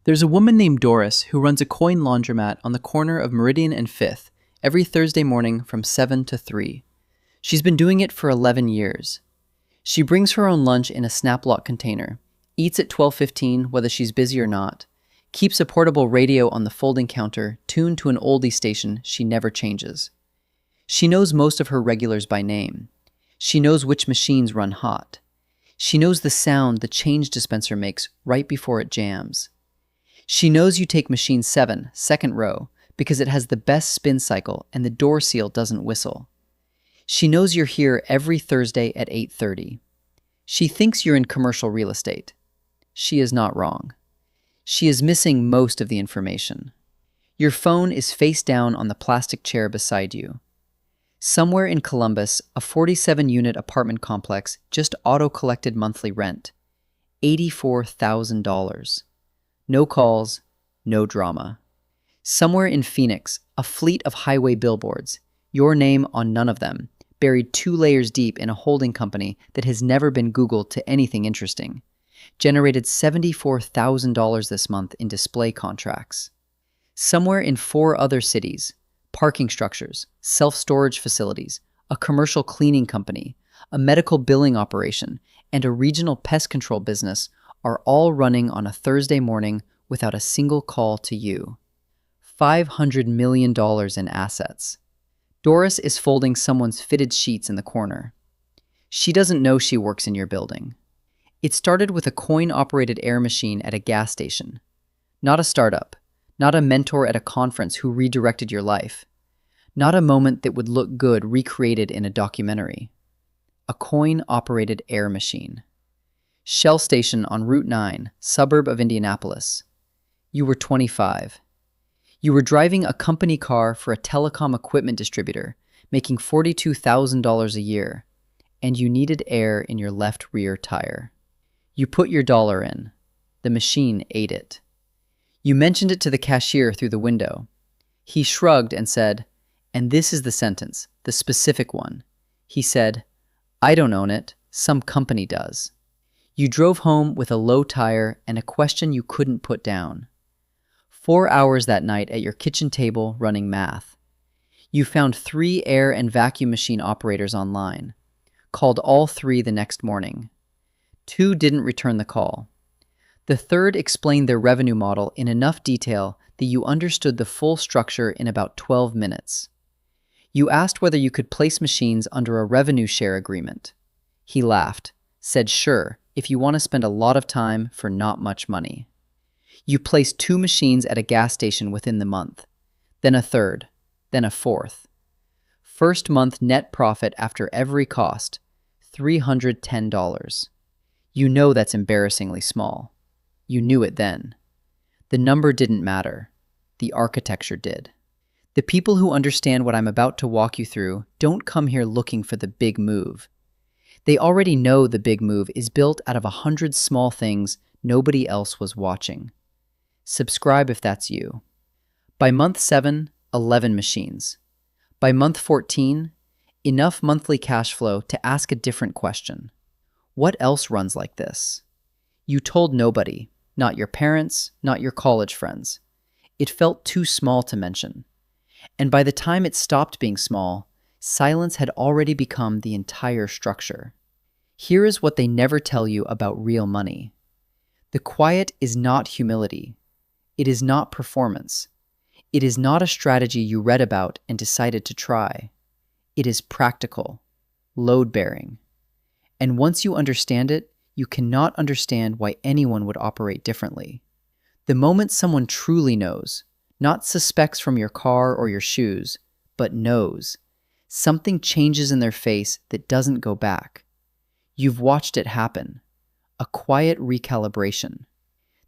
There's a woman named Doris who runs a coin laundromat on the corner of Meridian and 5th every Thursday morning from 7 to 3. She's been doing it for 11 years. She brings her own lunch in a Snaplock container, eats at 12:15 whether she's busy or not, keeps a portable radio on the folding counter tuned to an oldie station she never changes. She knows most of her regulars by name. She knows which machines run hot. She knows the sound the change dispenser makes right before it jams. She knows you take machine 7, second row, because it has the best spin cycle and the door seal doesn't whistle. She knows you're here every Thursday at 8:30. She thinks you're in commercial real estate. She is not wrong. She is missing most of the information. Your phone is face down on the plastic chair beside you. Somewhere in Columbus, a 47-unit apartment complex just auto-collected monthly rent, $84,000. No calls, no drama. Somewhere in Phoenix, a fleet of highway billboards, your name on none of them, buried 2 layers deep in a holding company that has never been Googled to anything interesting, generated $74,000 this month in display contracts. Somewhere in 4 other cities, parking structures, self-storage facilities, a commercial cleaning company, a medical billing operation, and a regional pest control business are all running on a Thursday morning without a single call to you. $500 million in assets. Doris is folding someone's fitted sheets in the corner. She doesn't know she works in your building. It started with a coin-operated air machine at a gas station. Not a startup. Not a mentor at a conference who redirected your life. Not a moment that would look good recreated in a documentary. A coin-operated air machine. Shell station on Route 9, suburb of Indianapolis. You were 25. You were driving a company car for a telecom equipment distributor, making $42,000 a year, and you needed air in your left rear tire. You put your dollar in. The machine ate it. You mentioned it to the cashier through the window. He shrugged and said, and this is the sentence, the specific one. He said, I don't own it, some company does. You drove home with a low tire and a question you couldn't put down. 4 hours that night at your kitchen table running math. You found 3 air and vacuum machine operators online. Called all 3 the next morning. 2 didn't return the call. The third explained their revenue model in enough detail that you understood the full structure in about 12 minutes. You asked whether you could place machines under a revenue share agreement. He laughed, said sure, if you want to spend a lot of time for not much money. You placed 2 machines at a gas station within the month, then a third, then a fourth. First month net profit after every cost, $310. You know that's embarrassingly small. You knew it then. The number didn't matter. The architecture did. The people who understand what I'm about to walk you through don't come here looking for the big move. They already know the big move is built out of 100 small things nobody else was watching. Subscribe if that's you. By month 7, 11 machines. By month 14, enough monthly cash flow to ask a different question. What else runs like this? You told nobody. Not your parents, not your college friends. It felt too small to mention. And by the time it stopped being small, silence had already become the entire structure. Here is what they never tell you about real money. The quiet is not humility. It is not performance. It is not a strategy you read about and decided to try. It is practical, load-bearing. And once you understand it, you cannot understand why anyone would operate differently. The moment someone truly knows, not suspects from your car or your shoes, but knows, something changes in their face that doesn't go back. You've watched it happen. A quiet recalibration.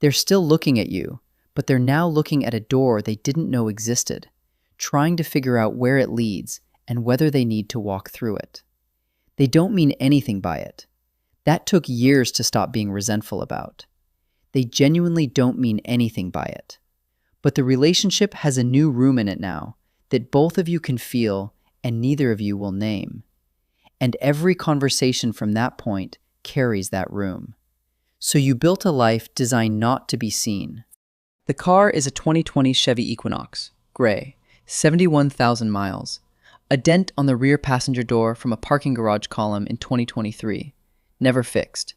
They're still looking at you, but they're now looking at a door they didn't know existed, trying to figure out where it leads and whether they need to walk through it. They don't mean anything by it. That took years to stop being resentful about. They genuinely don't mean anything by it. But the relationship has a new room in it now that both of you can feel and neither of you will name. And every conversation from that point carries that room. So you built a life designed not to be seen. The car is a 2020 Chevy Equinox, gray, 71,000 miles. A dent on the rear passenger door from a parking garage column in 2023. Never fixed.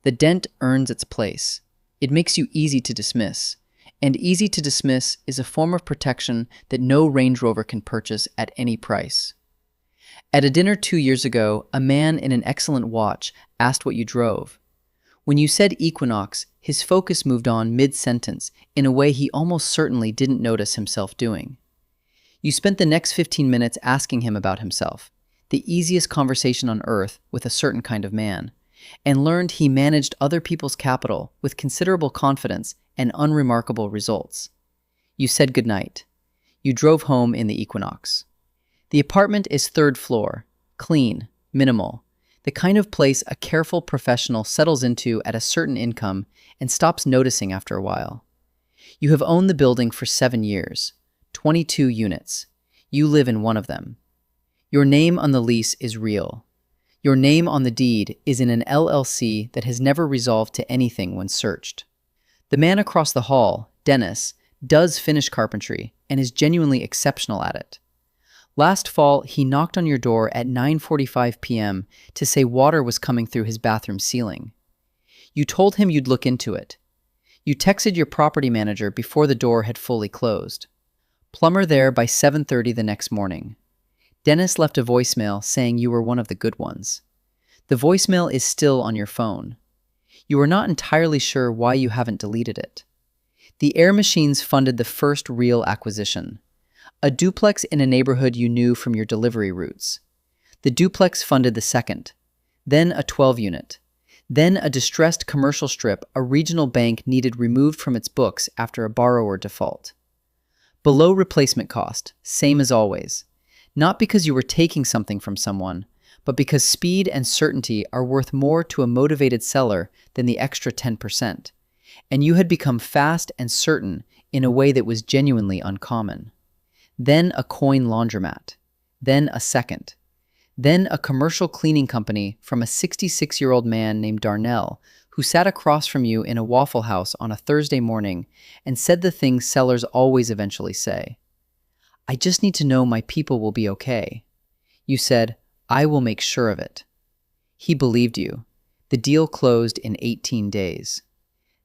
The dent earns its place. It makes you easy to dismiss. And easy to dismiss is a form of protection that no Range Rover can purchase at any price. At a dinner 2 years ago, a man in an excellent watch asked what you drove. When you said Equinox, his focus moved on mid-sentence in a way he almost certainly didn't notice himself doing. You spent the next 15 minutes asking him about himself, the easiest conversation on earth with a certain kind of man, and learned he managed other people's capital with considerable confidence and unremarkable results. You said goodnight. You drove home in the Equinox. The apartment is third floor, clean, minimal, the kind of place a careful professional settles into at a certain income and stops noticing after a while. You have owned the building for 7 years, 22 units. You live in one of them. Your name on the lease is real. Your name on the deed is in an LLC that has never resolved to anything when searched. The man across the hall, Dennis, does finish carpentry and is genuinely exceptional at it. Last fall, he knocked on your door at 9:45 p.m. to say water was coming through his bathroom ceiling. You told him you'd look into it. You texted your property manager before the door had fully closed. Plumber there by 7:30 the next morning. Dennis left a voicemail saying you were one of the good ones. The voicemail is still on your phone. You are not entirely sure why you haven't deleted it. The Air Machines funded the first real acquisition. A duplex in a neighborhood you knew from your delivery routes. The duplex funded the second. Then a 12-unit. Then a distressed commercial strip a regional bank needed removed from its books after a borrower default. Below replacement cost, same as always. Not because you were taking something from someone, but because speed and certainty are worth more to a motivated seller than the extra 10%. And you had become fast and certain in a way that was genuinely uncommon. Then a coin laundromat. Then a second. Then a commercial cleaning company from a 66-year-old man named Darnell, who sat across from you in a Waffle House on a Thursday morning and said the things sellers always eventually say. I just need to know my people will be okay. You said, I will make sure of it. He believed you. The deal closed in 18 days.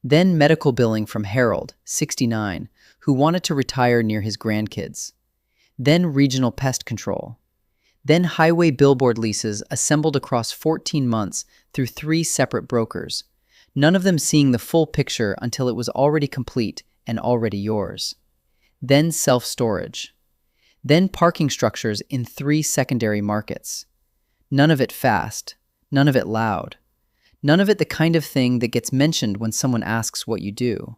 Then medical billing from Harold, 69, who wanted to retire near his grandkids. Then regional pest control. Then highway billboard leases assembled across 14 months through 3 separate brokers, none of them seeing the full picture until it was already complete and already yours. Then self-storage. Then parking structures in 3 secondary markets. None of it fast, none of it loud, none of it the kind of thing that gets mentioned when someone asks what you do.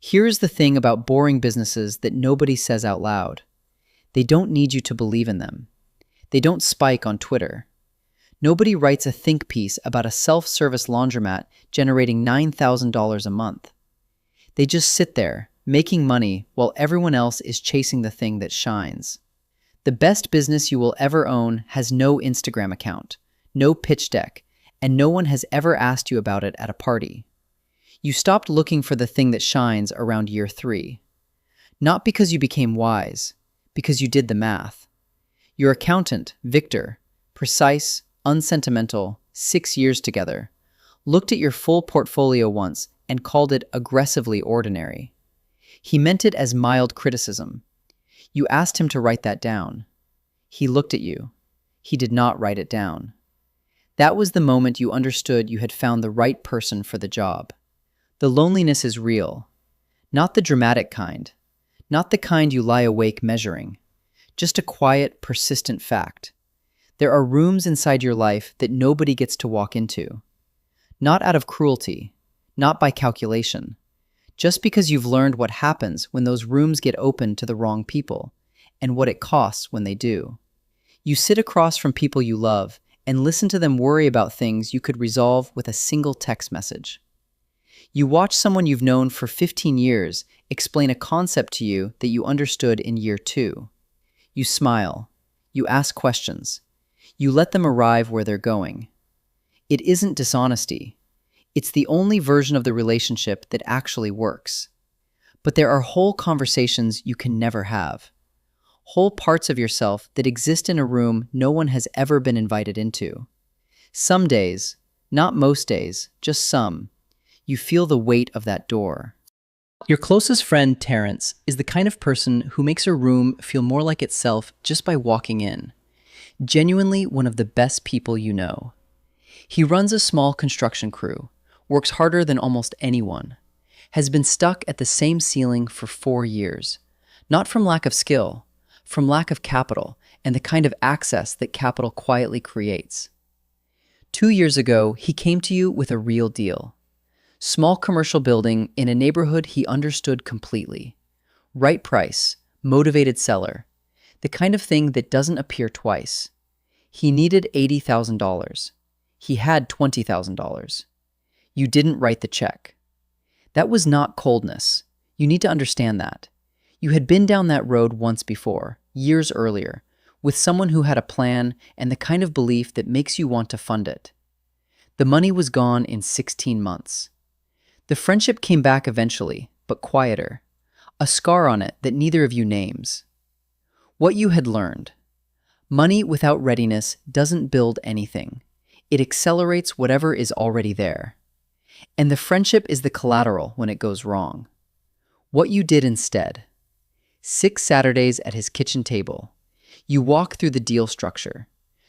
Here's the thing about boring businesses that nobody says out loud. They don't need you to believe in them. They don't spike on Twitter. Nobody writes a think piece about a self-service laundromat generating $9,000 a month. They just sit there, making money while everyone else is chasing the thing that shines. The best business you will ever own has no Instagram account, no pitch deck, and no one has ever asked you about it at a party. You stopped looking for the thing that shines around year 3. Not because you became wise, because you did the math. Your accountant, Victor, precise, unsentimental, 6 years together, looked at your full portfolio once and called it aggressively ordinary. He meant it as mild criticism. You asked him to write that down. He looked at you. He did not write it down. That was the moment you understood you had found the right person for the job. The loneliness is real. Not the dramatic kind. Not the kind you lie awake measuring. Just a quiet, persistent fact. There are rooms inside your life that nobody gets to walk into. Not out of cruelty. Not by calculation. Just because you've learned what happens when those rooms get open to the wrong people, and what it costs when they do. You sit across from people you love and listen to them worry about things you could resolve with a single text message. You watch someone you've known for 15 years explain a concept to you that you understood in year 2. You smile. You ask questions. You let them arrive where they're going. It isn't dishonesty. It's the only version of the relationship that actually works. But there are whole conversations you can never have. Whole parts of yourself that exist in a room no one has ever been invited into. Some days, not most days, just some, you feel the weight of that door. Your closest friend, Terrence, is the kind of person who makes a room feel more like itself just by walking in. Genuinely one of the best people you know. He runs a small construction crew, works harder than almost anyone, has been stuck at the same ceiling for 4 years, not from lack of skill, from lack of capital and the kind of access that capital quietly creates. 2 years ago, he came to you with a real deal. Small commercial building in a neighborhood he understood completely. Right price, motivated seller, the kind of thing that doesn't appear twice. He needed $80,000. He had $20,000. You didn't write the check. That was not coldness. You need to understand that. You had been down that road once before, years earlier, with someone who had a plan and the kind of belief that makes you want to fund it. The money was gone in 16 months. The friendship came back eventually, but quieter. A scar on it that neither of you names. What you had learned. Money without readiness doesn't build anything. It accelerates whatever is already there. And the friendship is the collateral when it goes wrong. What you did instead. 6 Saturdays at his kitchen table. You walked through the deal structure,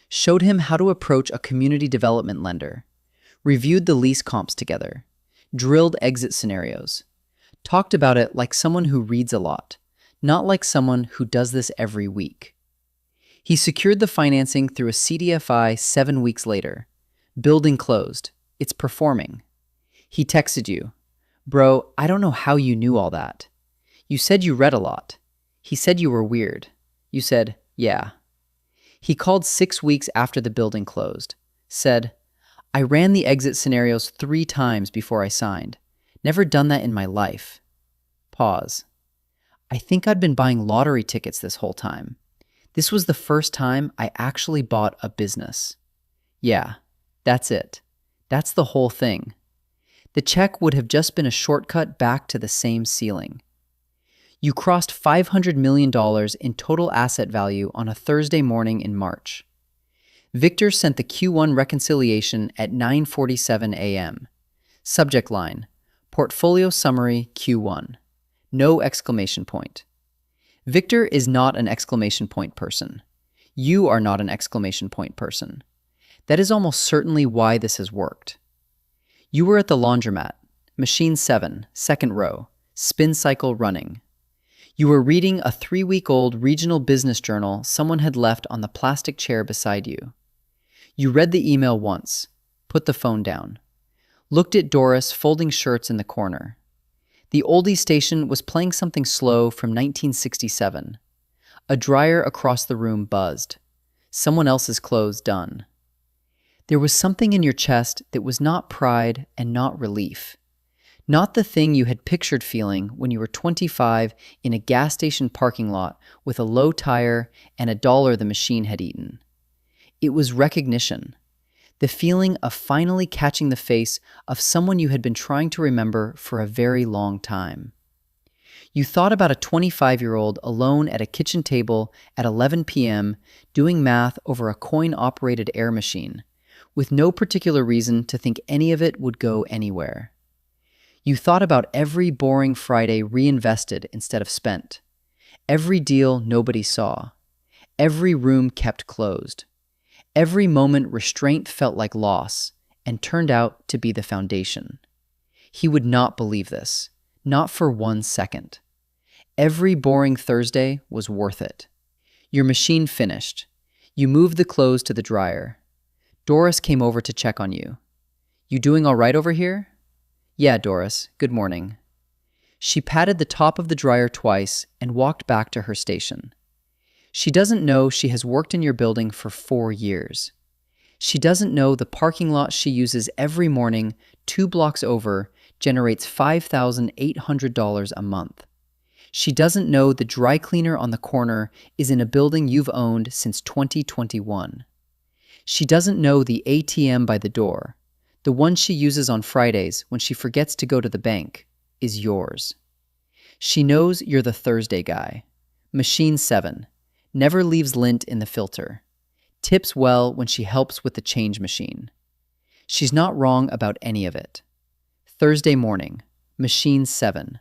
showed him how to approach a community development lender, reviewed the lease comps together, drilled exit scenarios, talked about it like someone who reads a lot, not like someone who does this every week. He secured the financing through a CDFI 7 weeks later. Building closed. It's performing. He texted you, "Bro, I don't know how you knew all that." You said you read a lot. He said you were weird. You said, "Yeah." He called 6 weeks after the building closed. Said, "I ran the exit scenarios 3 times before I signed. Never done that in my life." Pause. "I think I'd been buying lottery tickets this whole time. This was the first time I actually bought a business." Yeah, that's it. That's the whole thing. The check would have just been a shortcut back to the same ceiling. You crossed $500 million in total asset value on a Thursday morning in March. Victor sent the Q1 reconciliation at 9:47 a.m. Subject line, Portfolio Summary Q1. No exclamation point. Victor is not an exclamation point person. You are not an exclamation point person. That is almost certainly why this has worked. You were at the laundromat, machine 7, second row, spin cycle running. You were reading a 3-week-old regional business journal someone had left on the plastic chair beside you. You read the email once, put the phone down, looked at Doris folding shirts in the corner. The oldie station was playing something slow from 1967. A dryer across the room buzzed. Someone else's clothes done. There was something in your chest that was not pride and not relief. Not the thing you had pictured feeling when you were 25 in a gas station parking lot with a low tire and $1 the machine had eaten. It was recognition. The feeling of finally catching the face of someone you had been trying to remember for a very long time. You thought about a 25-year-old alone at a kitchen table at 11 p.m. doing math over a coin-operated air machine, with no particular reason to think any of it would go anywhere. You thought about every boring Friday reinvested instead of spent, every deal nobody saw, every room kept closed, every moment restraint felt like loss and turned out to be the foundation. He would not believe this, not for 1 second. Every boring Thursday was worth it. Your machine finished. You moved the clothes to the dryer. Doris came over to check on you. "You doing all right over here?" "Yeah, Doris, good morning." She patted the top of the dryer twice and walked back to her station. She doesn't know she has worked in your building for 4 years. She doesn't know the parking lot she uses every morning 2 blocks over generates $5,800 a month. She doesn't know the dry cleaner on the corner is in a building you've owned since 2021. She doesn't know the ATM by the door, the one she uses on Fridays when she forgets to go to the bank, is yours. She knows you're the Thursday guy. Machine 7. Never leaves lint in the filter. Tips well when she helps with the change machine. She's not wrong about any of it. Thursday morning. Machine 7.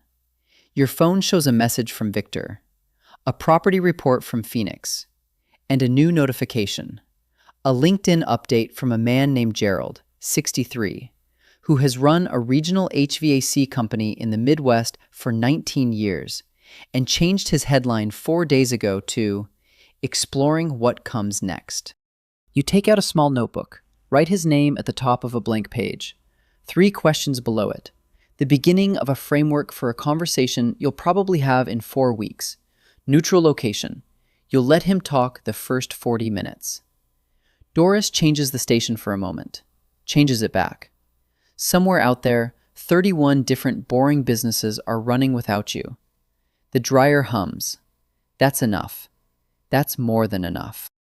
Your phone shows a message from Victor, a property report from Phoenix, and a new notification. A LinkedIn update from a man named Gerald, 63, who has run a regional HVAC company in the Midwest for 19 years and changed his headline 4 days ago to Exploring What Comes Next. You take out a small notebook, write his name at the top of a blank page, 3 questions below it, the beginning of a framework for a conversation you'll probably have in 4 weeks. Neutral location. You'll let him talk the first 40 minutes. Doris changes the station for a moment, changes it back. Somewhere out there, 31 different boring businesses are running without you. The dryer hums. That's enough. That's more than enough.